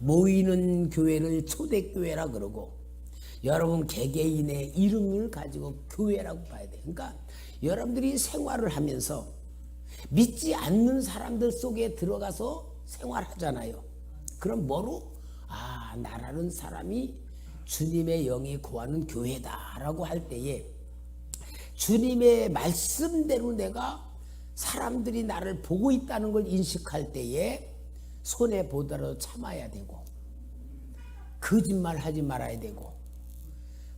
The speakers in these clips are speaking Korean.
모이는 교회를 초대교회라 그러고, 여러분 개개인의 이름을 가지고 교회라고 봐야 돼. 그러니까 여러분들이 생활을 하면서 믿지 않는 사람들 속에 들어가서 생활하잖아요. 그럼 뭐로? 나라는 사람이 주님의 영이 거하는 교회다라고 할 때에 주님의 말씀대로 내가 사람들이 나를 보고 있다는 걸 인식할 때에 손해보더라도 참아야 되고, 거짓말 하지 말아야 되고,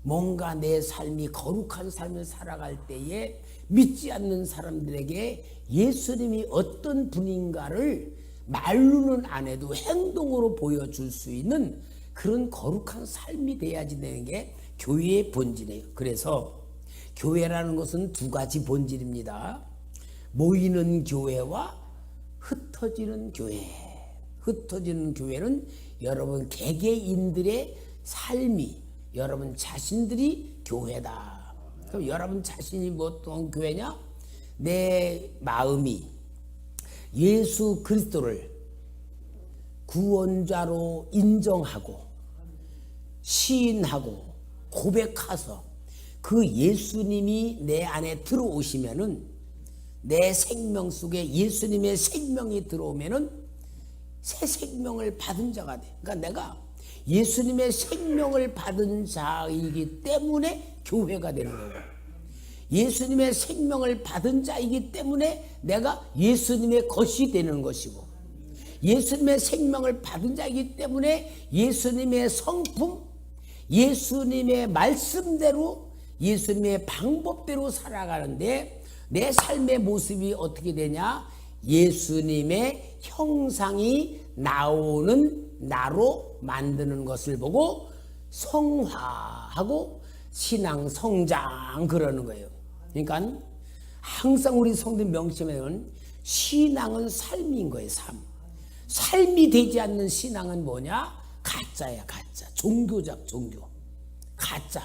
뭔가 내 삶이 거룩한 삶을 살아갈 때에 믿지 않는 사람들에게 예수님이 어떤 분인가를 말로는 안 해도 행동으로 보여줄 수 있는 그런 거룩한 삶이 돼야지 되는 게 교회의 본질이에요. 그래서 교회라는 것은 두 가지 본질입니다. 모이는 교회와 흩어지는 교회. 흩어지는 교회는 여러분 개개인들의 삶이, 여러분 자신들이 교회다. 그럼 여러분 자신이 뭐 어떤 교회냐? 내 마음이 예수 그리스도를 구원자로 인정하고 시인하고 고백해서 그 예수님이 내 안에 들어오시면은, 내 생명 속에 예수님의 생명이 들어오면은 새 생명을 받은 자가 돼. 그러니까 내가 예수님의 생명을 받은 자이기 때문에 교회가 되는 거예요. 예수님의 생명을 받은 자이기 때문에 내가 예수님의 것이 되는 것이고, 예수님의 생명을 받은 자이기 때문에 예수님의 성품, 예수님의 말씀대로, 예수님의 방법대로 살아가는데 내 삶의 모습이 어떻게 되냐? 예수님의 형상이 나오는 나로 만드는 것을 보고 성화하고 신앙 성장 그러는 거예요. 그러니까 항상 우리 성도 명심하면 신앙은 삶인 거예요. 삶이 되지 않는 신앙은 뭐냐? 가짜야, 가짜. 종교적 종교. 가짜.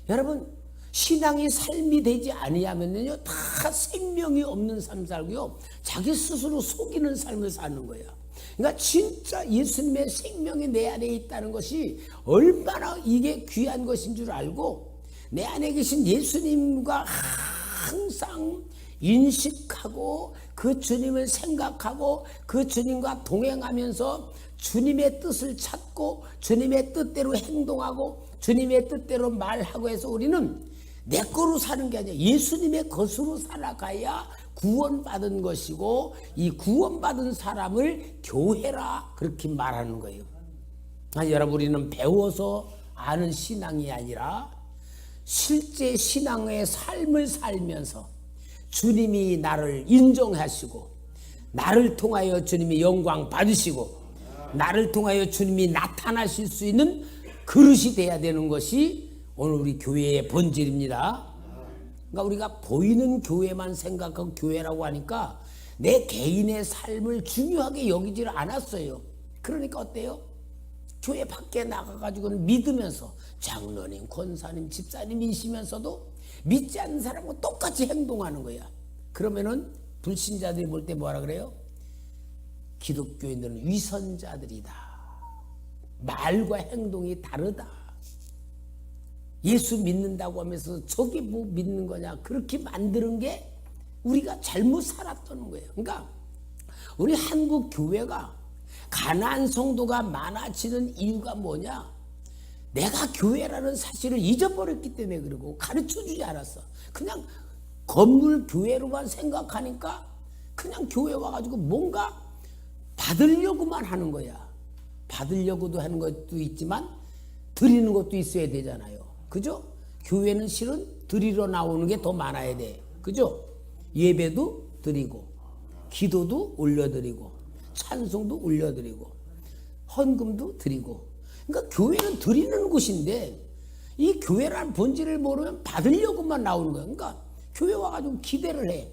여러분, 신앙이 삶이 되지 아니하면요, 다 생명이 없는 삶 살고요, 자기 스스로 속이는 삶을 사는 거예요. 그러니까 진짜 예수님의 생명이 내 안에 있다는 것이 얼마나 이게 귀한 것인 줄 알고, 내 안에 계신 예수님과 항상 인식하고 그 주님을 생각하고 그 주님과 동행하면서 주님의 뜻을 찾고 주님의 뜻대로 행동하고 주님의 뜻대로 말하고 해서 우리는 내 거로 사는 게 아니라 예수님의 것으로 살아가야 구원받은 것이고, 이 구원받은 사람을 교회라 그렇게 말하는 거예요. 여러분, 우리는 배워서 아는 신앙이 아니라 실제 신앙의 삶을 살면서 주님이 나를 인정하시고, 나를 통하여 주님이 영광 받으시고, 나를 통하여 주님이 나타나실 수 있는 그릇이 돼야 되는 것이 오늘 우리 교회의 본질입니다. 그러니까 우리가 보이는 교회만 생각하고 교회라고 하니까 내 개인의 삶을 중요하게 여기지를 않았어요. 그러니까 어때요? 교회 밖에 나가가지고는 믿으면서 장로님, 권사님, 집사님이시면서도 믿지 않는 사람과 똑같이 행동하는 거야. 그러면은 불신자들이 볼 때 뭐라 그래요? 기독교인들은 위선자들이다. 말과 행동이 다르다. 예수 믿는다고 하면서 저게 뭐 믿는 거냐, 그렇게 만드는 게 우리가 잘못 살았다는 거예요. 그러니까 우리 한국 교회가 가난한 성도가 많아지는 이유가 뭐냐? 내가 교회라는 사실을 잊어버렸기 때문에 그러고 가르쳐주지 않았어. 그냥 건물 교회로만 생각하니까 그냥 교회 와가지고 뭔가 받으려고만 하는 거야. 받으려고도 하는 것도 있지만 드리는 것도 있어야 되잖아요. 그죠? 교회는 실은 드리러 나오는 게 더 많아야 돼. 그죠? 예배도 드리고, 기도도 올려드리고, 찬송도 올려드리고, 헌금도 드리고. 그러니까 교회는 드리는 곳인데 이 교회라는 본질을 모르면 받으려고만 나오는 거야. 그러니까 교회 와가지고 기대를 해.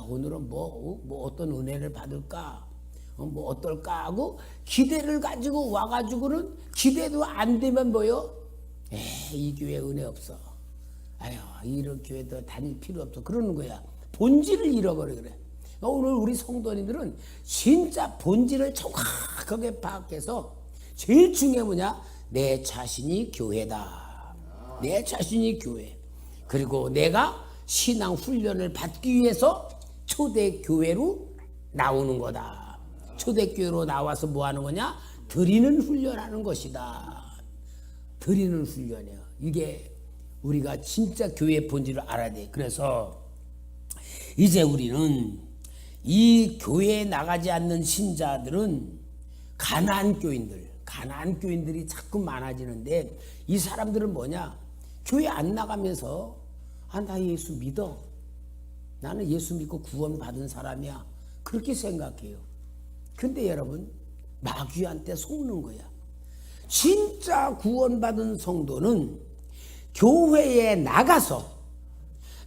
오늘은 뭐 어떤 은혜를 받을까? 뭐 어떨까 하고 기대를 가지고 와가지고는 기대도 안 되면 뭐요? 이 교회 은혜 없어. 이런 교회도 다닐 필요 없어. 그러는 거야. 본질을 잃어버려 그래. 오늘 우리 성도님들은 진짜 본질을 정확하게 파악해서 제일 중요한 뭐냐? 내 자신이 교회다. 내 자신이 교회. 그리고 내가 신앙 훈련을 받기 위해서 초대교회로 나오는 거다. 초대교회로 나와서 뭐 하는 거냐? 드리는 훈련하는 것이다. 드리는 훈련이야. 이게 우리가 진짜 교회의 본질을 알아야 돼. 그래서 이제 우리는 이 교회에 나가지 않는 신자들은 가난안 교인들이 자꾸 많아지는데, 이 사람들은 뭐냐? 교회 안 나가면서 나 예수 믿어. 나는 예수 믿고 구원받은 사람이야. 그렇게 생각해요. 근데 여러분, 마귀한테 속는 거야. 진짜 구원받은 성도는 교회에 나가서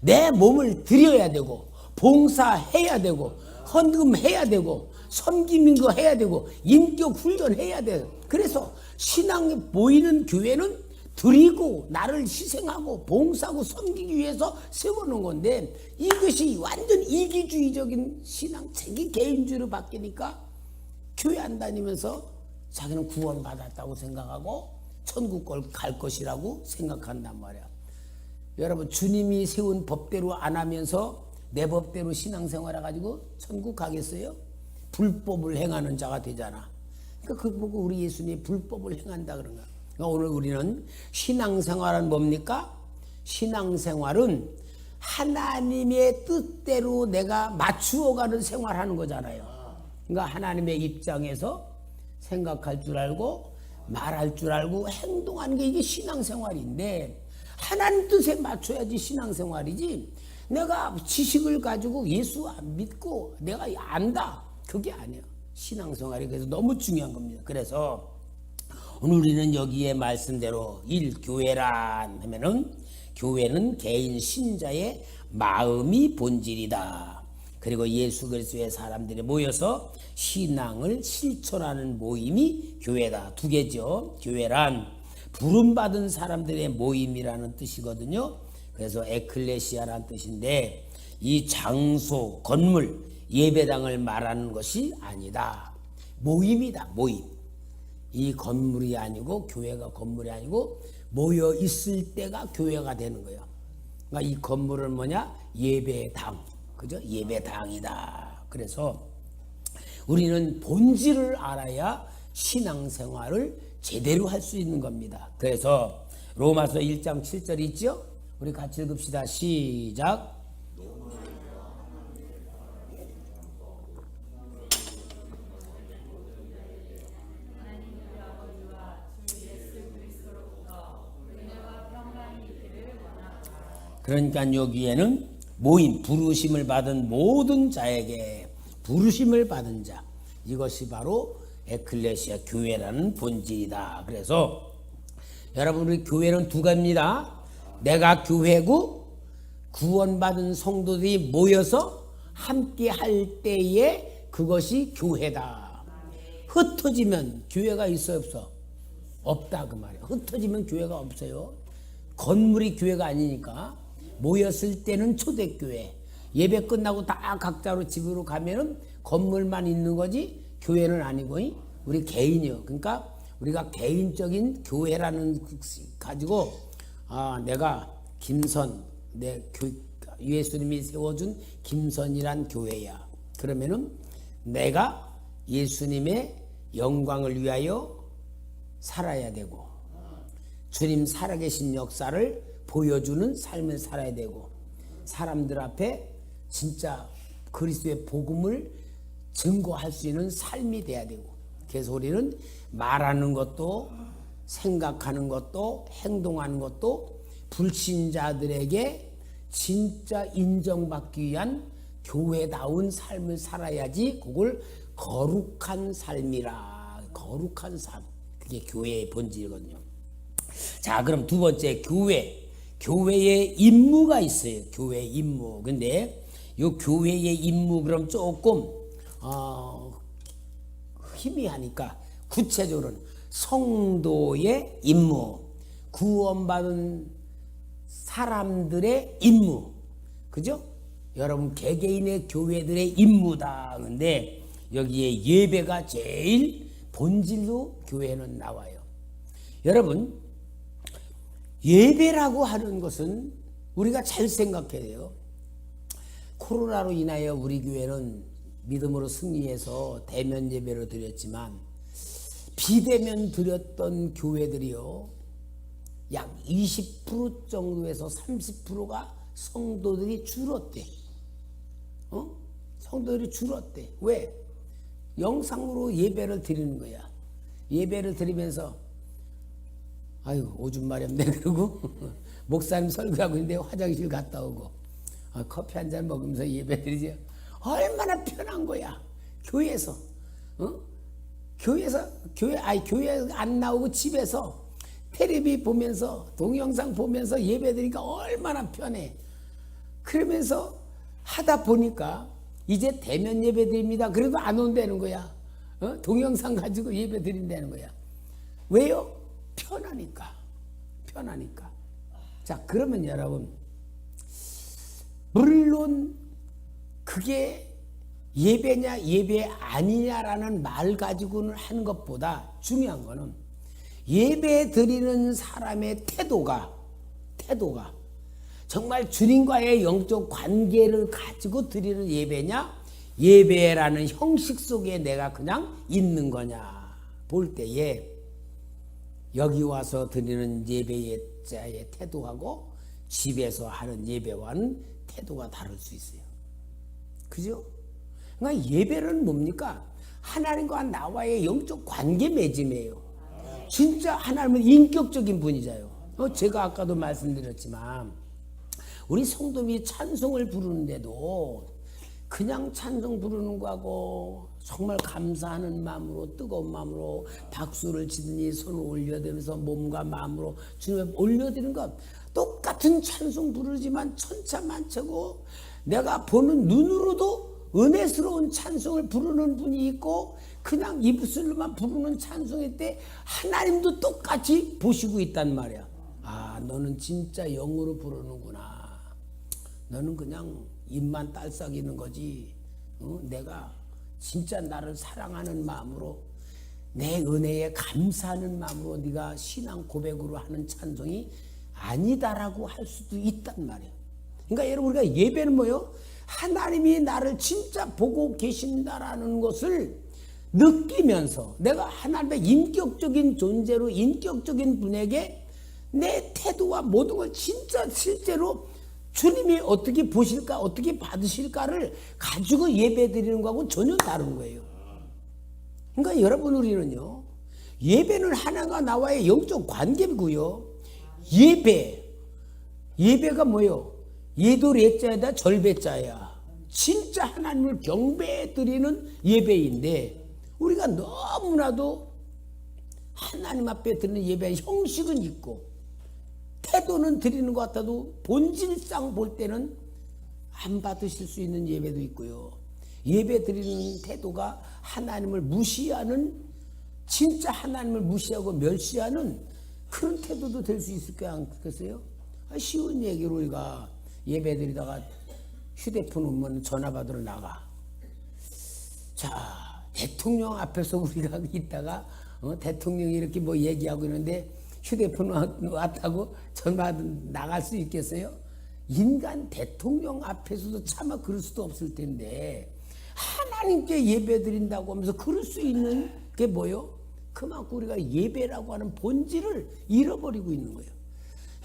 내 몸을 드려야 되고, 봉사해야 되고, 헌금해야 되고, 섬김인거 해야 되고, 인격 훈련해야 돼요. 그래서 신앙에 보이는 교회는 드리고 나를 희생하고 봉사하고 섬기기 위해서 세워놓은 건데, 이것이 완전 이기주의적인 신앙, 자기 개인주의로 바뀌니까 교회 안 다니면서 자기는 구원받았다고 생각하고 천국 갈 것이라고 생각한단 말이야. 여러분, 주님이 세운 법대로 안 하면서 내 법대로 신앙생활 해가지고 천국 가겠어요? 불법을 행하는 자가 되잖아. 그러니까 그거 보고 우리 예수님이 불법을 행한다 그런 거야. 그러니까 오늘 우리는 신앙생활은 뭡니까? 신앙생활은 하나님의 뜻대로 내가 맞추어가는 생활하는 거잖아요. 그러니까 하나님의 입장에서 생각할 줄 알고 말할 줄 알고 행동하는 게 이게 신앙생활인데, 하나님 뜻에 맞춰야지 신앙생활이지, 내가 지식을 가지고 예수 안 믿고 내가 안다, 그게 아니야. 신앙생활이 그래서 너무 중요한 겁니다. 그래서 오늘 우리는 여기에 말씀대로 교회란 하면은, 교회는 개인 신자의 마음이 본질이다. 그리고 예수 그리스도의 사람들이 모여서 신앙을 실천하는 모임이 교회다. 두 개죠. 교회란 부름받은 사람들의 모임이라는 뜻이거든요. 그래서 에클레시아라는 뜻인데, 이 장소, 건물, 예배당을 말하는 것이 아니다. 모임이다. 모임. 이 건물이 아니고, 교회가 건물이 아니고 모여 있을 때가 교회가 되는 거예요. 그러니까 이 건물은 뭐냐? 예배당. 그죠? 예배당이다. 그래서 우리는 본질을 알아야 신앙생활을 제대로 할 수 있는 겁니다. 그래서 로마서 1장 7절 있죠? 우리 같이 읽읍시다. 시작. 그러니까 여기에는 모임, 부르심을 받은 모든 자에게, 부르심을 받은 자, 이것이 바로 에클레시아 교회라는 본질이다. 그래서 여러분, 우리 교회는 두 가지입니다. 내가 교회고 구원받은 성도들이 모여서 함께 할 때에 그것이 교회다. 흩어지면 교회가 있어요, 없어? 없다 그 말이에요. 흩어지면 교회가 없어요. 건물이 교회가 아니니까. 모였을 때는 초대교회, 예배 끝나고 다 각자로 집으로 가면은 건물만 있는 거지 교회는 아니고 우리 개인이요. 그러니까 우리가 개인적인 교회라는 가지고, 내가 김선, 예수님이 세워준 김선이란 교회야. 그러면은 내가 예수님의 영광을 위하여 살아야 되고, 주님 살아계신 역사를 보여주는 삶을 살아야 되고, 사람들 앞에 진짜 그리스도의 복음을 증거할 수 있는 삶이 돼야 되고, 그래서 우리는 말하는 것도 생각하는 것도 행동하는 것도 불신자들에게 진짜 인정받기 위한 교회다운 삶을 살아야지 그걸 거룩한 삶이라. 거룩한 삶, 그게 교회의 본질이거든요. 자, 그럼 두 번째, 교회의 임무가 있어요. 교회의 임무. 근데 이 교회의 임무 그럼 조금 희미하니까 구체적으로는 성도의 임무, 구원받은 사람들의 임무, 그죠? 여러분 개개인의 교회들의 임무다. 근데 여기에 예배가 제일 본질로 교회는 나와요. 여러분, 예배라고 하는 것은 우리가 잘 생각해야 돼요. 코로나로 인하여 우리 교회는 믿음으로 승리해서 대면 예배를 드렸지만 비대면 드렸던 교회들이요, 약 20% 정도에서 30%가 성도들이 줄었대. 성도들이 줄었대. 왜? 영상으로 예배를 드리는 거야. 예배를 드리면서 아유 오줌 마렵네 그러고 목사님 설교하고 있는데 화장실 갔다 오고 커피 한 잔 먹으면서 예배 드리죠. 얼마나 편한 거야. 교회에서 교회 안 나오고 집에서 텔레비 보면서 동영상 보면서 예배 드리니까 얼마나 편해. 그러면서 하다 보니까 이제 대면 예배 드립니다. 그래도 안 온다는 거야. 동영상 가지고 예배 드린다는 거야. 왜요? 편하니까. 자, 그러면 여러분, 물론 그게 예배냐 예배 아니냐라는 말 가지고는 하는 것보다 중요한 거는 예배 드리는 사람의 태도가 정말 주님과의 영적 관계를 가지고 드리는 예배냐, 예배라는 형식 속에 내가 그냥 있는 거냐 볼 때에 여기 와서 드리는 예배자의 태도하고 집에서 하는 예배와는 태도가 다를 수 있어요. 그죠? 그러니까 예배는 뭡니까? 하나님과 나와의 영적 관계 맺음이에요. 진짜 하나님은 인격적인 분이잖아요. 제가 아까도 말씀드렸지만 우리 성도들이 찬송을 부르는데도 그냥 찬송 부르는 거하고 정말 감사하는 마음으로 뜨거운 마음으로 박수를 치더니 손을 올려대면서 몸과 마음으로 주님에 올려드리는 것 똑같은 찬송 부르지만 천차만차고 내가 보는 눈으로도 은혜스러운 찬송을 부르는 분이 있고 그냥 입술로만 부르는 찬송일 때 하나님도 똑같이 보시고 있단 말이야. 아, 너는 진짜 영으로 부르는구나. 너는 그냥 입만 딸썩이는 거지. 내가 진짜 나를 사랑하는 마음으로 내 은혜에 감사하는 마음으로 네가 신앙 고백으로 하는 찬송이 아니다라고 할 수도 있단 말이에요. 그러니까 여러분, 우리가 예배는 뭐예요? 하나님이 나를 진짜 보고 계신다라는 것을 느끼면서 내가 하나님의 인격적인 존재로 인격적인 분에게 내 태도와 모든 걸 진짜 실제로 주님이 어떻게 보실까 어떻게 받으실까를 가지고 예배 드리는 거하고 전혀 다른 거예요. 그러니까 여러분, 우리는요, 예배는 하나님과 나와의 영적 관계고요. 예배가 뭐예요? 예도래자에다 절배자야. 진짜 하나님을 경배해 드리는 예배인데 우리가 너무나도 하나님 앞에 드리는 예배의 형식은 있고 태도는 드리는 것 같아도 본질상 볼 때는 안 받으실 수 있는 예배도 있고요. 예배 드리는 태도가 하나님을 무시하는, 진짜 하나님을 무시하고 멸시하는 그런 태도도 될 수 있을 거 아니겠어요? 쉬운 얘기로 우리가 예배 드리다가 휴대폰 오면 전화 받으러 나가. 자, 대통령 앞에서 우리가 있다가 대통령이 이렇게 뭐 얘기하고 있는데 휴대폰 왔다고 전화 나갈 수 있겠어요? 인간 대통령 앞에서도 차마 그럴 수도 없을 텐데 하나님께 예배 드린다고 하면서 그럴 수 있는 게 뭐요? 그만큼 우리가 예배라고 하는 본질을 잃어버리고 있는 거예요.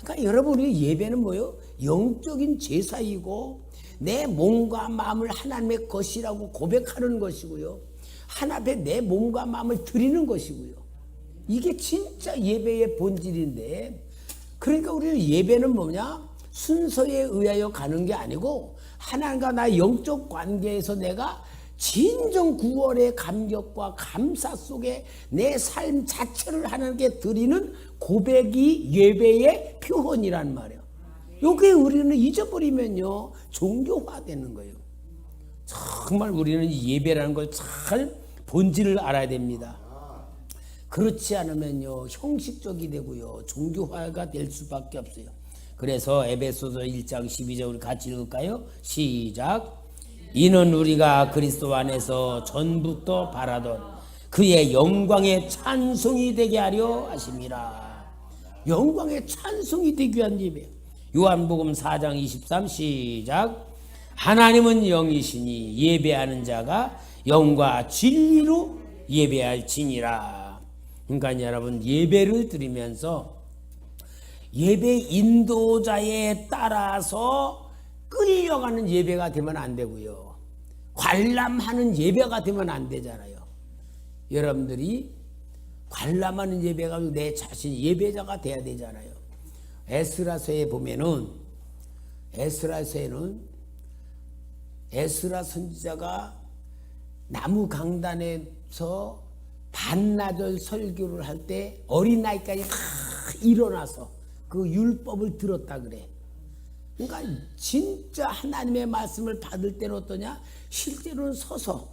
그러니까 여러분이 예배는 뭐요? 영적인 제사이고 내 몸과 마음을 하나님의 것이라고 고백하는 것이고요. 하나님께 내 몸과 마음을 드리는 것이고요. 이게 진짜 예배의 본질인데, 그러니까 우리는 예배는 뭐냐? 순서에 의하여 가는 게 아니고 하나님과 나의 영적 관계에서 내가 진정 구원의 감격과 감사 속에 내 삶 자체를 하나님께 드리는 고백이 예배의 표현이란 말이에요. 여기에 우리는 잊어버리면요 종교화되는 거예요. 정말 우리는 예배라는 걸 잘 본질을 알아야 됩니다. 그렇지 않으면요 형식적이 되고요 종교화가 될 수밖에 없어요. 그래서 에베소서 1장 12절 우리 같이 읽을까요? 시작. 이는 우리가 그리스도 안에서 전부터 바라던 그의 영광의 찬송이 되게 하려 하심이라. 영광의 찬송이 되기 위한 예배. 요한복음 4장 23 시작. 하나님은 영이시니 예배하는 자가 영과 진리로 예배할지니라. 그러니까 여러분, 예배를 드리면서 예배 인도자에 따라서 끌려가는 예배가 되면 안 되고요. 관람하는 예배가 되면 안 되잖아요. 여러분들이 관람하는 예배가 내 자신이 예배자가 돼야 되잖아요. 에스라서에 보면은, 에스라서에는 에스라 선지자가 나무 강단에서 반나절 설교를 할 때 어린아이까지 다 일어나서 그 율법을 들었다 그래. 그러니까 진짜 하나님의 말씀을 받을 때는 어떠냐? 실제로는 서서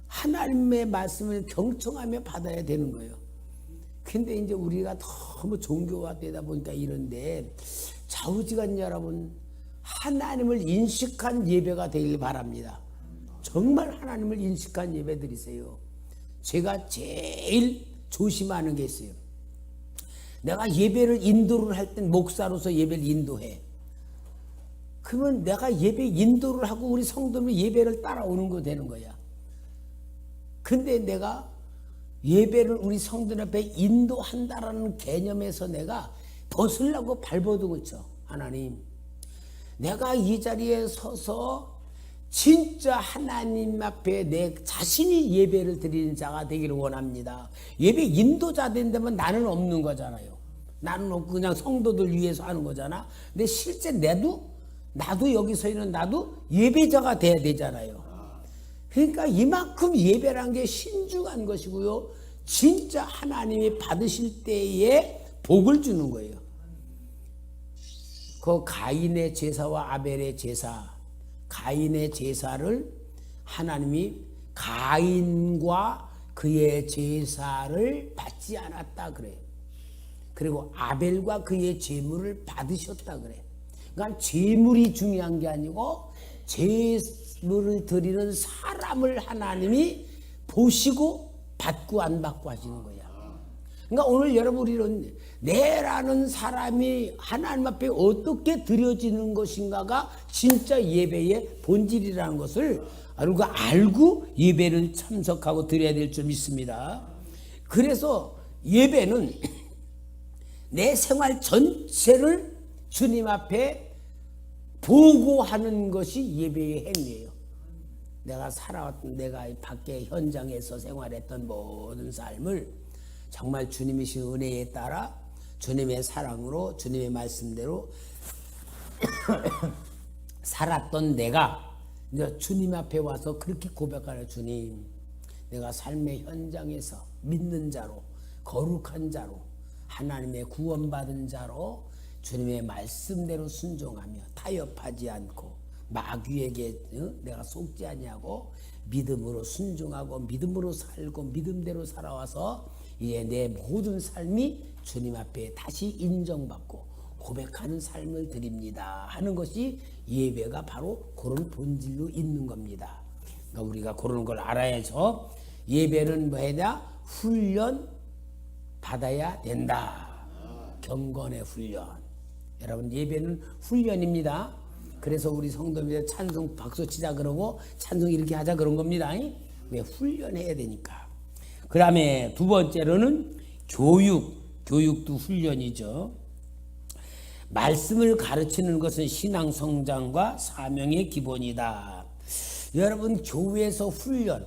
하나님의 말씀을 경청하며 받아야 되는 거예요. 근데 이제 우리가 너무 종교화되다 보니까 이런데, 좌우지간 여러분, 하나님을 인식한 예배가 되길 바랍니다. 정말 하나님을 인식한 예배 드리세요. 제가 제일 조심하는 게 있어요. 내가 예배를 인도를 할 땐 목사로서 예배를 인도해. 그러면 내가 예배 인도를 하고 우리 성도들이 예배를 따라오는 거 되는 거야. 근데 내가 예배를 우리 성도들 앞에 인도한다라는 개념에서 내가 벗으려고 발버둥을 쳐. 하나님, 내가 이 자리에 서서 진짜 하나님 앞에 내 자신이 예배를 드리는 자가 되기를 원합니다. 예배 인도자 된다면 나는 없는 거잖아요. 나는 없고 그냥 성도들 위해서 하는 거잖아. 근데 실제 나도 여기 서 있는 나도 예배자가 돼야 되잖아요. 그러니까 이만큼 예배란 게 신중한 것이고요. 진짜 하나님이 받으실 때에 복을 주는 거예요. 그 가인의 제사와 아벨의 제사, 가인의 제사를 하나님이 가인과 그의 제사를 받지 않았다 그래요. 그리고 아벨과 그의 제물을 받으셨다 그래. 그러니까 제물이 중요한 게 아니고 제물을 드리는 사람을 하나님이 보시고 받고 안 받고 하시는 거야. 그러니까 오늘 여러분, 우리는 내라는 사람이 하나님 앞에 어떻게 드려지는 것인가가 진짜 예배의 본질이라는 것을 알고 예배를 참석하고 드려야 될 줄 믿습니다. 그래서 예배는 내 생활 전체를 주님 앞에 보고하는 것이 예배의 행위예요. 내가 밖에 현장에서 생활했던 모든 삶을 정말 주님이신 은혜에 따라 주님의 사랑으로 주님의 말씀대로 살았던 내가 이제 주님 앞에 와서 그렇게 고백하라. 주님, 내가 삶의 현장에서 믿는 자로, 거룩한 자로, 하나님의 구원받은 자로 주님의 말씀대로 순종하며 타협하지 않고 마귀에게 내가 속지 아니하고 믿음으로 순종하고 믿음으로 살고 믿음대로 살아와서 이제 내 모든 삶이 주님 앞에 다시 인정받고 고백하는 삶을 드립니다 하는 것이 예배가 바로 그런 본질로 있는 겁니다. 그러니까 우리가 그런 걸 알아야죠. 예배는 뭐냐? 훈련 받아야 된다. 경건의 훈련. 여러분, 예배는 훈련입니다. 그래서 우리 성도들 찬송 박수 치자 그러고 찬송 이렇게 하자 그런 겁니다. 왜? 훈련해야 되니까. 그 다음에 두 번째로는 교육도 훈련이죠. 말씀을 가르치는 것은 신앙 성장과 사명의 기본이다. 여러분, 교회에서 훈련,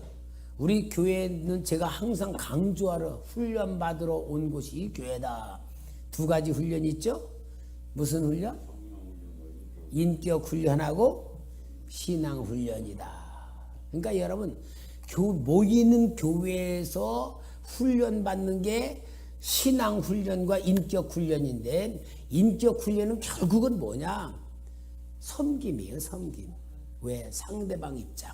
우리 교회는 제가 항상 강조하러 훈련 받으러 온 곳이 교회다. 두 가지 훈련이 있죠. 무슨 훈련? 인격 훈련하고 신앙 훈련이다. 그러니까 여러분, 모이는 교회에서 훈련 받는 게 신앙 훈련과 인격 훈련인데, 인격 훈련은 결국은 뭐냐? 섬김이에요. 섬김. 왜? 상대방 입장.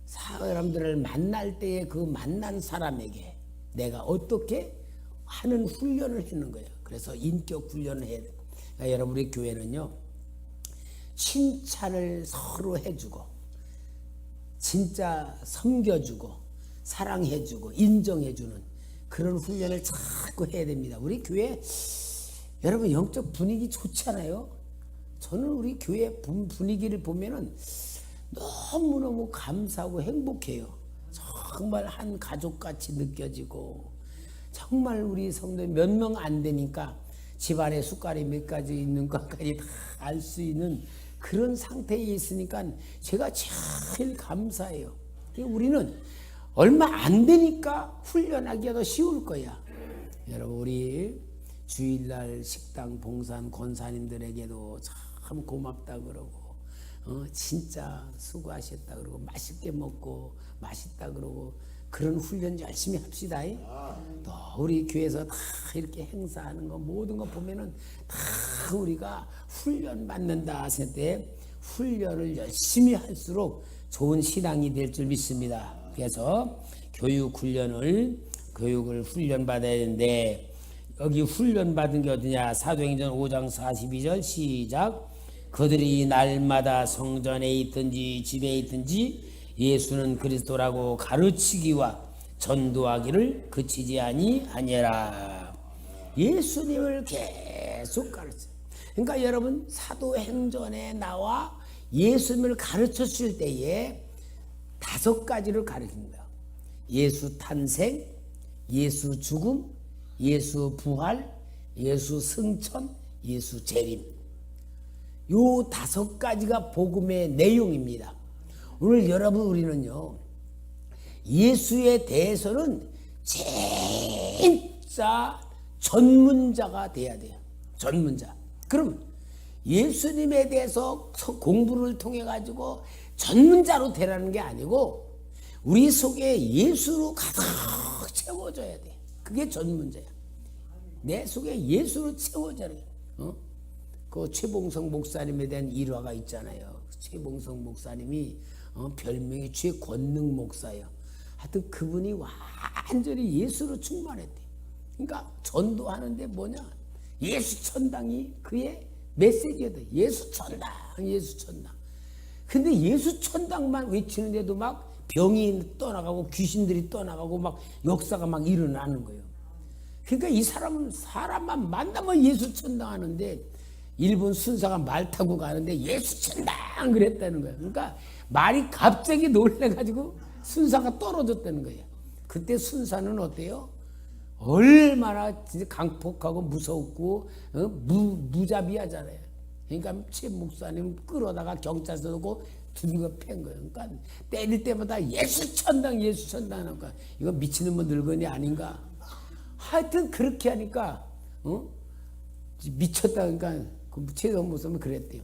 사람들을 만날 때에 그 만난 사람에게 내가 어떻게 하는 훈련을 하는 거예요. 그래서 인격 훈련을 해야 돼요. 그러니까 여러분, 우리 교회는요, 칭찬을 서로 해주고 진짜 섬겨주고 사랑해주고 인정해주는 그런 훈련을 자꾸 해야 됩니다. 우리 교회 여러분 영적 분위기 좋잖아요. 저는 우리 교회 분위기를 보면은 너무너무 감사하고 행복해요. 정말 한 가족같이 느껴지고 정말 우리 성도 몇 명 안 되니까 집안에 숟갈이 몇 가지 있는 것까지 다 알 수 있는 그런 상태에 있으니까 제가 제일 감사해요. 우리는 얼마 안 되니까 훈련하기가 더 쉬울 거야. 여러분 우리 주일날 식당 봉사한 권사님들에게도 참 고맙다 그러고 진짜 수고하셨다 그러고 맛있게 먹고 맛있다 그러고 그런 훈련 열심히 합시다. 또 우리 교회에서 다 이렇게 행사하는 거 모든 거 보면은 다 우리가 훈련 받는다 했을 때 훈련을 열심히 할수록 좋은 신앙이 될 줄 믿습니다. 그래서 교육을 훈련 받아야 되는데 여기 훈련 받은 게 어디냐? 사도행전 5장 42절 시작. 그들이 날마다 성전에 있든지 집에 있든지 예수는 그리스도라고 가르치기와 전도하기를 그치지 아니하니라. 예수님을 계속 가르쳐. 그러니까 여러분 사도행전에 나와 예수님을 가르쳤을 때에 5가지를 가르칩니다. 예수 탄생, 예수 죽음, 예수 부활, 예수 승천, 예수 재림. 요 5가지가 복음의 내용입니다. 오늘 여러분 우리는요 예수에 대해서는 진짜 전문자가 돼야 돼요. 전문자. 그럼 예수님에 대해서 공부를 통해 가지고 전문자로 되라는 게 아니고 우리 속에 예수로 가득 채워져야 돼. 그게 전문자야. 내 속에 예수로 채워져야 돼. 그 최봉성 목사님에 대한 일화가 있잖아요. 최봉성 목사님이 별명이 최권능 목사예요. 하여튼 그분이 완전히 예수로 충만했대. 그러니까 전도하는데 뭐냐? 예수 천당이 그의 메시지였다. 예수 천당, 예수 천당. 근데 예수 천당만 외치는데도 막 병이 떠나가고 귀신들이 떠나가고 막 역사가 막 일어나는 거예요. 그러니까 이 사람은 사람만 만나면 예수 천당 하는데 일본 순사가 말 타고 가는데 예수 천당 그랬다는 거예요. 그러니까 말이 갑자기 놀래가지고 순사가 떨어졌다는 거예요. 그때 순사는 어때요? 얼마나 진짜 강폭하고 무섭고 무자비하잖아요. 그러니까 최 목사님 끌어다가 경찰서 오고 두들겨 팬 거예요. 그러니까 때릴 때마다 예수 천당 예수 천당 하니까 이거 미치는 늙은이 아닌가. 하여튼 그렇게 하니까 미쳤다. 그러니까 최동 목사님은 그랬대요.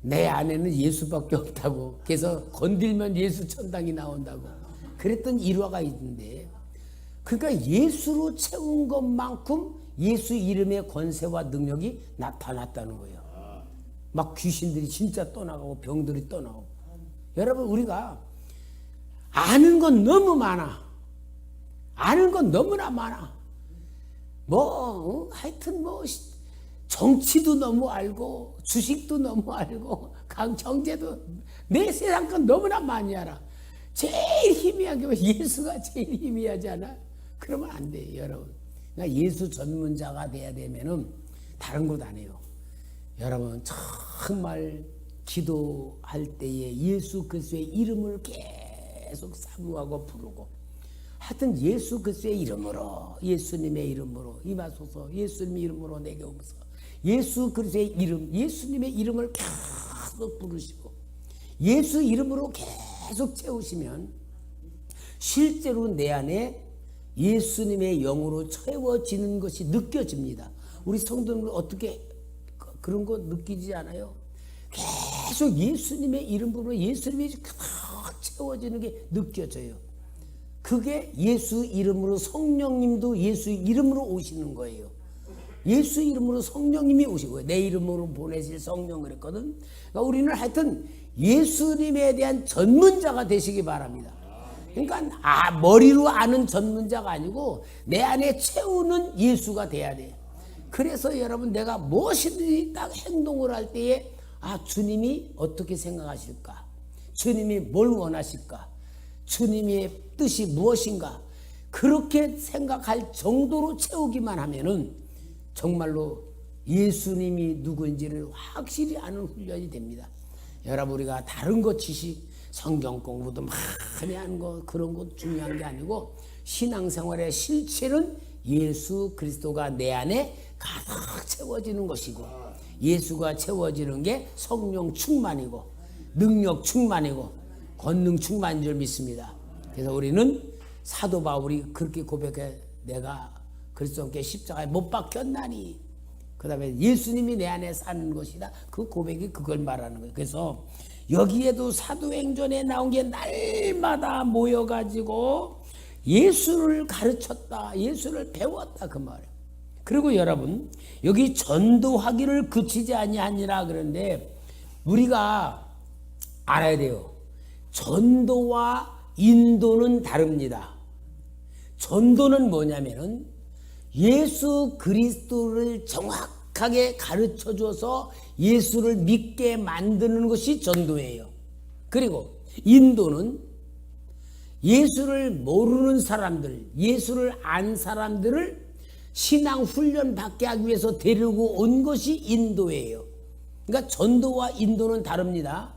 내 안에는 예수밖에 없다고. 그래서 건들면 예수 천당이 나온다고. 그랬던 일화가 있는데 그러니까 예수로 채운 것만큼 예수 이름의 권세와 능력이 나타났다는 거예요. 막 귀신들이 진짜 떠나가고 병들이 떠나고. 여러분 우리가 아는 건 너무 많아. 아는 건 너무나 많아. 하여튼 정치도 너무 알고 주식도 너무 알고 경제도 내 세상 건 너무나 많이 알아. 제일 희미한 게 예수가 제일 희미하지 않아? 그러면 안 돼요, 여러분. 그러니까 예수 전문자가 돼야 되면은 다른 것 안 해요. 여러분 정말 기도할 때에 예수 그리스도의 이름을 계속 사모하고 부르고 하여튼 예수 그리스도의 이름으로 예수님의 이름으로 임하소서 예수님의 이름으로 내게 오소서 예수 그리스도의 이름 예수님의 이름을 계속 부르시고 예수 이름으로 계속 채우시면 실제로 내 안에 예수님의 영으로 채워지는 것이 느껴집니다. 우리 성도님들 어떻게 그런 거 느끼지 않아요? 계속 예수님의 이름으로 예수님이 가득 채워지는 게 느껴져요. 그게 예수 이름으로 성령님도 예수 이름으로 오시는 거예요. 예수 이름으로 성령님이 오시고 내 이름으로 보내실 성령 그랬거든. 그러니까 우리는 하여튼 예수님에 대한 전문자가 되시기 바랍니다. 그러니까 머리로 아는 전문자가 아니고 내 안에 채우는 예수가 돼야 돼. 그래서 여러분 내가 무엇이든지 딱 행동을 할 때에 주님이 어떻게 생각하실까? 주님이 뭘 원하실까? 주님의 뜻이 무엇인가 그렇게 생각할 정도로 채우기만 하면은 정말로 예수님이 누구인지를 확실히 아는 훈련이 됩니다. 여러분, 우리가 다른 것 지식, 성경 공부도 많이 하는 거 그런 것 중요한 게 아니고 신앙생활의 실체는 예수 그리스도가 내 안에 가득 채워지는 것이고, 예수가 채워지는 게 성령 충만이고 능력 충만이고 권능 충만인 줄 믿습니다. 그래서 우리는 사도 바울이 그렇게 고백해, 내가 그리스도께 십자가에 못 박혔나니, 그 다음에 예수님이 내 안에 사는 것이다. 그 고백이 그걸 말하는 거예요. 그래서 여기에도 사도행전에 나온 게 날마다 모여가지고 예수를 가르쳤다, 예수를 배웠다, 그 말이에요. 그리고 여러분, 여기 전도하기를 그치지 아니하니라 그런데 우리가 알아야 돼요. 전도와 인도는 다릅니다. 전도는 뭐냐면은 예수 그리스도를 정확하게 가르쳐줘서 예수를 믿게 만드는 것이 전도예요. 그리고 인도는 예수를 모르는 사람들, 예수를 안 사람들을 신앙 훈련 받게 하기 위해서 데리고 온 것이 인도예요. 그러니까 전도와 인도는 다릅니다.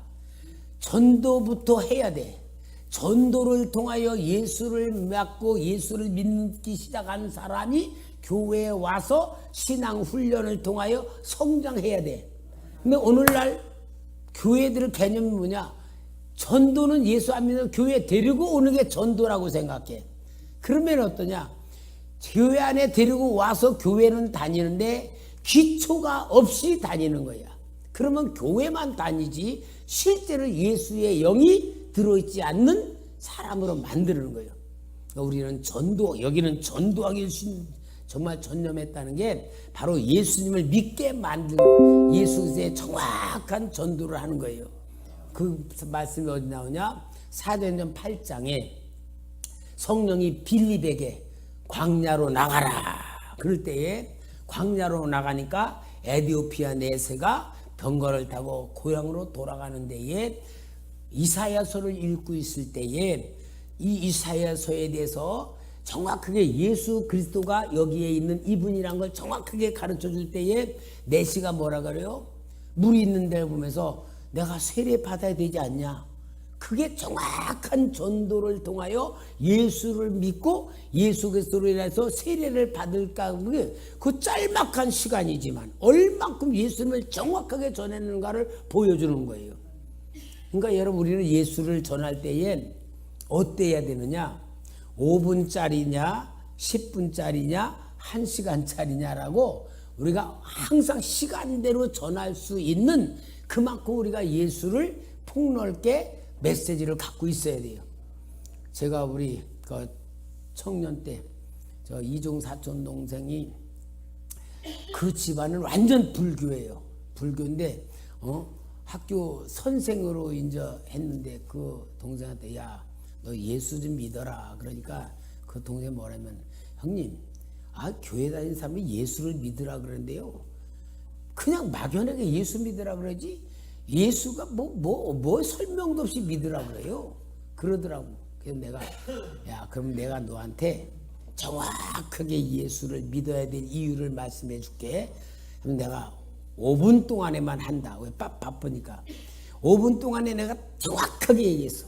전도부터 해야 돼. 전도를 통하여 예수를 믿고 예수를 믿기 시작한 사람이 교회에 와서 신앙 훈련을 통하여 성장해야 돼. 근데 오늘날 교회들의 개념이 뭐냐? 전도는 예수 안 믿는 교회에 데리고 오는 게 전도라고 생각해. 그러면 어떠냐? 교회 안에 데리고 와서 교회는 다니는데 기초가 없이 다니는 거야. 그러면 교회만 다니지 실제로 예수의 영이 들어있지 않는 사람으로 만드는 거예요. 그러니까 우리는 전도, 여기는 전도하기 정말 전념했다는 게 바로 예수님을 믿게 만든 예수의 정확한 전도를 하는 거예요. 그 말씀이 어디 나오냐? 사도행전 8장에 성령이 빌립에게 광야로 나가라 그럴 때에 광야로 나가니까 에디오피아 내세가 병거를 타고 고향으로 돌아가는 데에 이사야서를 읽고 있을 때에 이 이사야서에 대해서 정확하게 예수 그리스도가 여기에 있는 이분이란 걸 정확하게 가르쳐 줄 때에 내시가 뭐라 그래요? 물이 있는 데를 보면서 내가 세례 받아야 되지 않냐? 그게 정확한 전도를 통하여 예수를 믿고 예수 그리스도로 인해서 세례를 받을까, 그 짤막한 시간이지만 얼만큼 예수님을 정확하게 전했는가를 보여주는 거예요. 그러니까 여러분, 우리는 예수를 전할 때에 어때야 되느냐? 5분짜리냐 10분짜리냐 1시간짜리냐라고 우리가 항상 시간대로 전할 수 있는 그만큼 우리가 예수를 폭넓게 메시지를 갖고 있어야 돼요. 제가 우리 그 청년 때 저 이종 사촌 동생이 그 집안은 완전 불교예요. 불교인데 학교 선생으로 이제 했는데 그 동생한테 야, 너 예수 좀 믿어라. 그러니까 그 동생이 뭐라면 형님, 교회 다니는 사람이 예수를 믿으라 그러는데요. 그냥 막연하게 예수 믿으라 그러지 예수가 뭐 설명도 없이 믿으라 그래요. 그러더라고. 그래서 내가 야, 그럼 내가 너한테 정확하게 예수를 믿어야 될 이유를 말씀해 줄게. 그럼 내가 5분 동안에만 한다. 왜 바쁘니까 5분 동안에 내가 정확하게 얘기했어.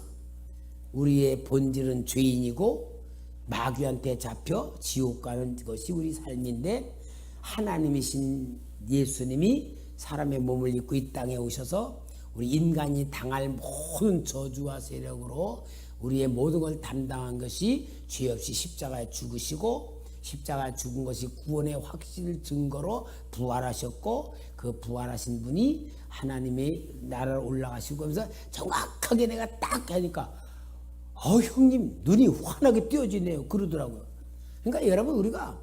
우리의 본질은 죄인이고 마귀한테 잡혀 지옥 가는 것이 우리 삶인데 하나님이신 예수님이 사람의 몸을 입고 이 땅에 오셔서 우리 인간이 당할 모든 저주와 세력으로 우리의 모든 걸 담당한 것이 죄 없이 십자가에 죽으시고 십자가에 죽은 것이 구원의 확실 증거로 부활하셨고 그 부활하신 분이 하나님의 나라로 올라가시고 하면서 정확하게 내가 딱 하니까 형님 눈이 환하게 띄어지네요 그러더라고요. 그러니까 여러분, 우리가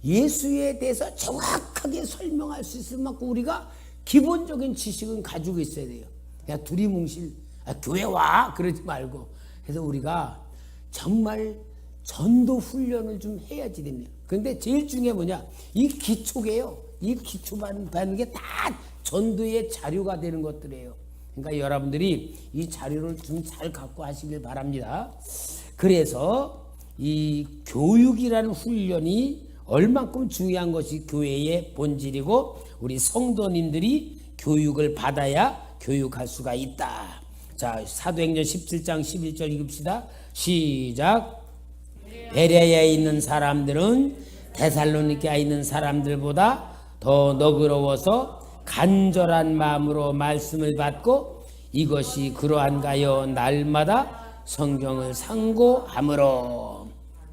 예수에 대해서 정확하게 설명할 수 있을 만큼 우리가 기본적인 지식은 가지고 있어야 돼요. 그냥 두리뭉실 교회 와 그러지 말고. 그래서 우리가 정말 전도 훈련을 좀 해야지 됩니다. 그런데 제일 중요한 뭐냐? 이 기초게요. 이 기초 받는 게 다 전도의 자료가 되는 것들이에요. 그러니까 여러분들이 이 자료를 좀 잘 갖고 하시길 바랍니다. 그래서 이 교육이라는 훈련이 얼만큼 중요한 것이 교회의 본질이고 우리 성도님들이 교육을 받아야 교육할 수가 있다. 자, 사도행전 17장 11절 읽읍시다. 시작. 베레아에 있는 사람들은 데살로니가에 있는 사람들보다 더 너그러워서 간절한 마음으로 말씀을 받고 이것이 그러한가요 날마다 성경을 상고함으로.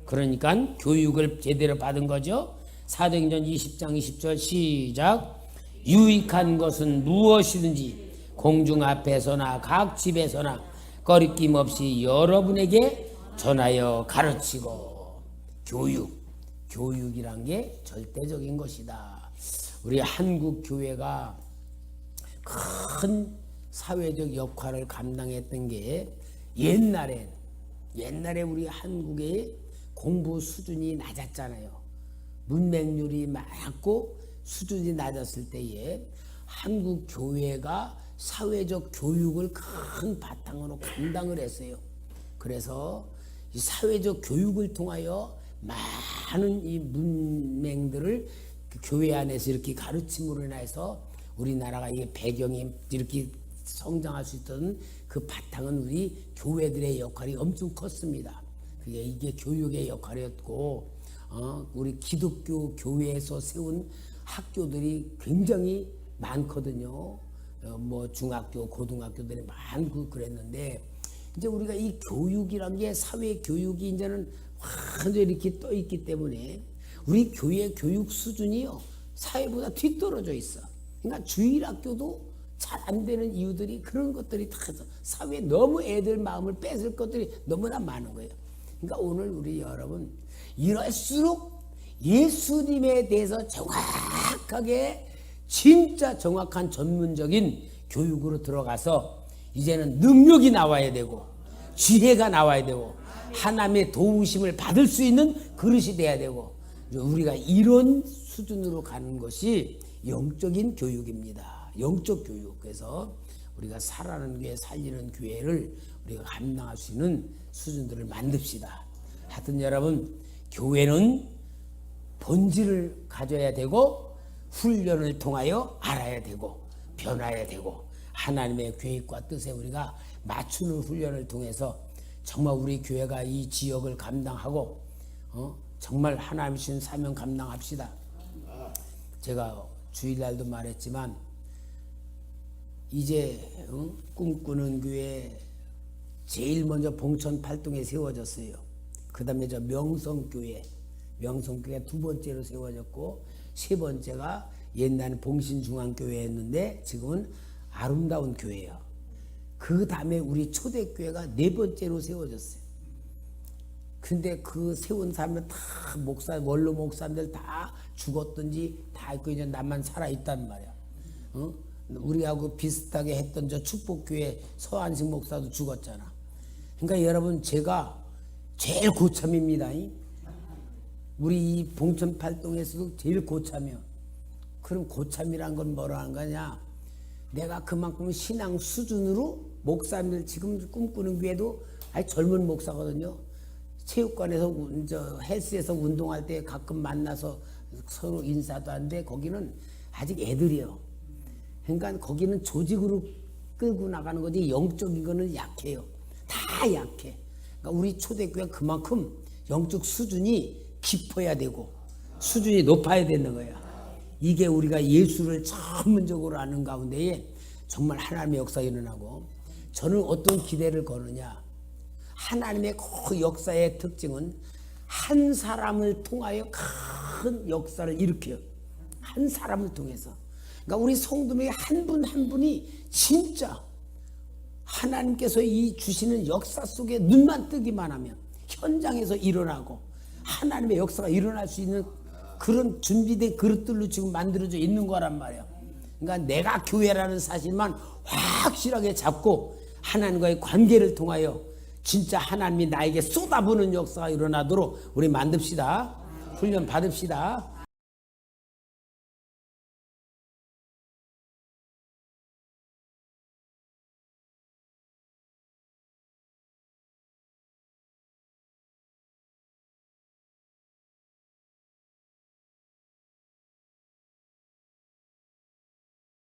그러니까 교육을 제대로 받은 거죠. 사도행전 20장 20절 시작. 유익한 것은 무엇이든지 공중 앞에서나 각 집에서나 거리낌 없이 여러분에게 전하여 가르치고. 교육이란 게 절대적인 것이다. 우리 한국 교회가 큰 사회적 역할을 감당했던 게 옛날에 우리 한국의 공부 수준이 낮았잖아요. 문맹률이 많았고 수준이 낮았을 때에 한국 교회가 사회적 교육을 큰 바탕으로 감당을 했어요. 그래서 이 사회적 교육을 통하여 많은 이 문맹들을 그 교회 안에서 이렇게 가르침으로 인해서 우리나라가 이 배경이 이렇게 성장할 수 있던 그 바탕은 우리 교회들의 역할이 엄청 컸습니다. 이게 교육의 역할이었고, 우리 기독교 교회에서 세운 학교들이 굉장히 많거든요. 뭐 중학교, 고등학교들이 많고 그랬는데, 이제 우리가 이 교육이란 게 사회 교육이 이제는 완전히 이렇게 떠 있기 때문에 우리 교회 교육 수준이요 사회보다 뒤떨어져 있어. 그러니까 주일학교도 잘 안 되는 이유들이 그런 것들이 다 사회에 너무 애들 마음을 뺏을 것들이 너무나 많은 거예요. 그러니까 오늘 우리 여러분 이럴수록 예수님에 대해서 정확하게 진짜 정확한 전문적인 교육으로 들어가서 이제는 능력이 나와야 되고 지혜가 나와야 되고 하나님의 도우심을 받을 수 있는 그릇이 돼야 되고 우리가 이런 수준으로 가는 것이 영적인 교육입니다. 영적 교육. 그래서 우리가 살아가는 교회, 살리는 교회를 우리가 감당할 수 있는 수준들을 만듭시다. 하여튼 여러분 교회는 본질을 가져야 되고 훈련을 통하여 알아야 되고 변화해야 되고 하나님의 계획과 뜻에 우리가 맞추는 훈련을 통해서 정말 우리 교회가 이 지역을 감당하고 정말 하나님 주신 사명 감당합시다. 제가 주일날도 말했지만 이제 꿈꾸는 교회 제일 먼저 봉천 팔동에 세워졌어요. 그 다음에 저 명성교회 두 번째로 세워졌고 세 번째가 옛날에 봉신중앙교회였는데 지금은 아름다운 교회예요. 그 다음에 우리 초대교회가 네 번째로 세워졌어요. 근데 그 세운 사람들 다 원로 목사님들 다 죽었든지 다 있고 이제 나만 살아있단 말이야. 우리하고 비슷하게 했던 저 축복교회 서한식 목사도 죽었잖아. 그러니까 여러분 제가 제일 고참입니다. 우리 이 봉천팔동에서도 제일 고참이요. 그럼 고참이란 건 뭐라 한 거냐? 내가 그만큼 신앙 수준으로 목사님들 지금 꿈꾸는 교회도 아주 젊은 목사거든요. 체육관에서 헬스에서 운동할 때 가끔 만나서 서로 인사도 하는데 거기는 아직 애들이요. 그러니까 거기는 조직으로 끌고 나가는 거지 영적인 거는 약해요. 다 약해. 그러니까 우리 초대교회가 그만큼 영적 수준이 깊어야 되고 수준이 높아야 되는 거야. 이게 우리가 예수를 전문적으로 아는 가운데에 정말 하나님의 역사가 일어나고 저는 어떤 기대를 거느냐. 하나님의 그 역사의 특징은 한 사람을 통하여 큰 역사를 일으켜요. 한 사람을 통해서. 그러니까 우리 성도의 한 분 한 분이 진짜 하나님께서 이 주시는 역사 속에 눈만 뜨기만 하면 현장에서 일어나고 하나님의 역사가 일어날 수 있는 그런 준비된 그릇들로 지금 만들어져 있는 거란 말이야. 그러니까 내가 교회라는 사실만 확실하게 잡고 하나님과의 관계를 통하여 진짜 하나님이 나에게 쏟아부는 역사가 일어나도록 우리 만듭시다. 훈련 받읍시다.